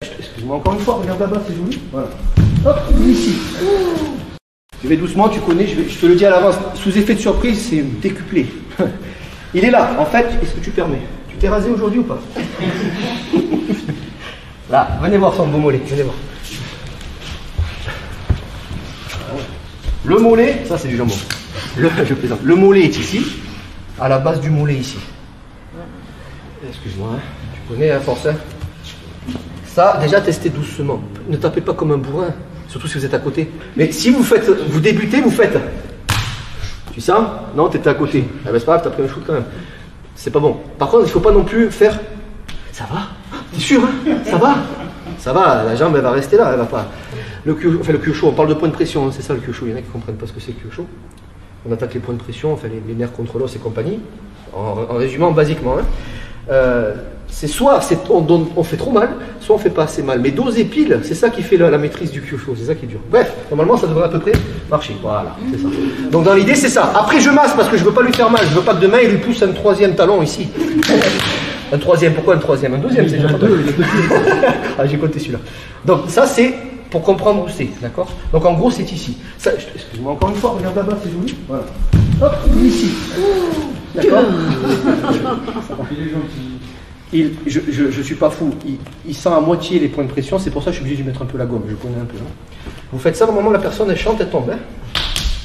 Excuse-moi encore une fois, regarde là-bas, c'est joli. Voilà. Hop, ici. Je vais doucement, tu connais, je te le dis à l'avance. Sous effet de surprise, c'est décuplé. Il est là. En fait, est-ce que tu permets? Tu t'es rasé aujourd'hui ou pas? Là, venez voir son beau mollet, venez voir. Le mollet, ça c'est du jambon. Je plaisante. Le mollet est ici, à la base du mollet ici. Excuse-moi, hein. Tu connais à force. Hein. Ça, déjà testez doucement. Ne tapez pas comme un bourrin, surtout si vous êtes à côté. Mais si vous débutez, vous faites. Tu sens? Non, t'étais à côté. Ah ben c'est pas grave, t'as pris un shoot quand même. C'est pas bon. Par contre, il ne faut pas non plus faire. Ça va? T'es sûr? Hein? Ça va? Ça va, la jambe elle va rester là, elle va pas. Le kyosho, on parle de point de pression, hein, c'est ça le kyosho. Il y en a qui ne comprennent pas ce que c'est le kyosho. On attaque les points de pression, enfin les nerfs contre l'os et compagnie. En résumant basiquement. Hein. C'est soit on fait trop mal, soit on fait pas assez mal. Mais doser pile, c'est ça qui fait la maîtrise du kyosho, c'est ça qui est dur. Bref, normalement ça devrait à peu près marcher. Voilà, c'est ça. Donc dans l'idée c'est ça. Après je masse parce que je veux pas lui faire mal, je veux pas que demain il lui pousse un troisième talon ici. Un troisième, pourquoi un troisième? Un deuxième, c'est déjà pas mal. Ah, j'ai compté celui-là. Donc ça c'est pour comprendre où c'est, d'accord? Donc en gros c'est ici. Excuse-moi encore une fois, regarde là-bas, c'est joli. Voilà. Hop, ici. D'accord? Je suis pas fou, il sent à moitié les points de pression, c'est pour ça que je suis obligé de lui mettre un peu la gomme, je connais un peu. Hein. Vous faites ça, normalement la personne elle chante, elle tombe. Hein.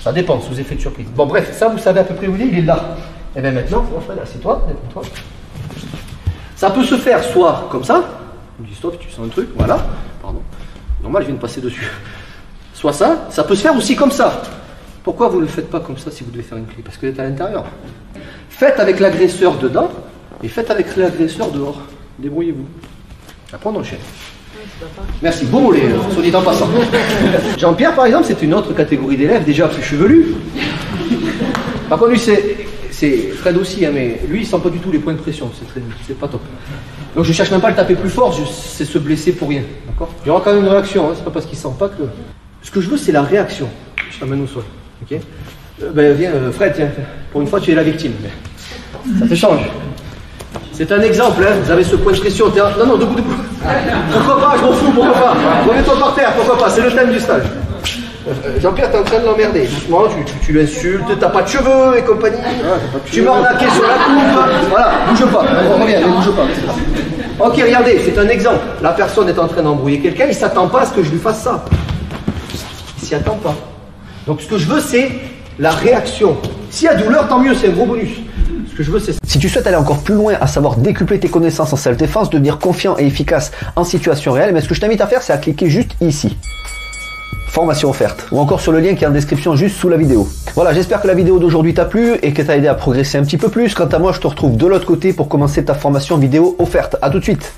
Ça dépend, sous effet de surprise. Bon bref, ça vous savez à peu près où il est là. Et bien maintenant, on fait là, c'est toi, détends-toi. Ça peut se faire soit comme ça, je dis stop, tu sens un truc, voilà, pardon. Normal, je viens de passer dessus. Soit ça peut se faire aussi comme ça. Pourquoi vous ne le faites pas comme ça si vous devez faire une clé? Parce que vous êtes à l'intérieur. Faites avec l'agresseur dedans et faites avec l'agresseur dehors. Débrouillez-vous. Après on enchaîne. Merci, beau mollet, soit dit en passant. Jean-Pierre par exemple, c'est une autre catégorie d'élèves, déjà plus chevelu. Par contre lui c'est Fred aussi, hein, mais lui il sent pas du tout les points de pression, c'est pas top. Donc je cherche même pas à le taper plus fort, c'est se blesser pour rien. D'accord? Il y aura quand même une réaction, hein, c'est pas parce qu'il sent pas que. Ce que je veux c'est la réaction. Je t'emmène au sol. Ok? Ben viens, Fred, tiens, pour une fois tu es la victime. Mais ça te change. C'est un exemple, hein, vous avez ce point de pression. Non, non, debout. Pourquoi pas, je m'en fous, pourquoi pas? Remets-toi par terre, pourquoi pas? C'est le thème du stage. Jean-Pierre, t'es en train de l'emmerder. Doucement, tu l'insultes, t'as pas de cheveux et compagnie. Tu m'as arnaqué sur la coupe. Voilà, bouge pas. Reviens, ne bouge pas. Ok, regardez, c'est un exemple. La personne est en train d'embrouiller quelqu'un, il s'attend pas à ce que je lui fasse ça. Il s'y attend pas. Donc ce que je veux, c'est la réaction. S'il y a douleur, tant mieux, c'est un gros bonus. Ce que je veux, c'est ça. Si tu souhaites aller encore plus loin, à savoir décupler tes connaissances en self-défense, devenir confiant et efficace en situation réelle, mais ce que je t'invite à faire, c'est à cliquer juste ici. Formation offerte, ou encore sur le lien qui est en description juste sous la vidéo. Voilà, j'espère que la vidéo d'aujourd'hui t'a plu et que t'a aidé à progresser un petit peu plus. Quant à moi, je te retrouve de l'autre côté pour commencer ta formation vidéo offerte. À tout de suite.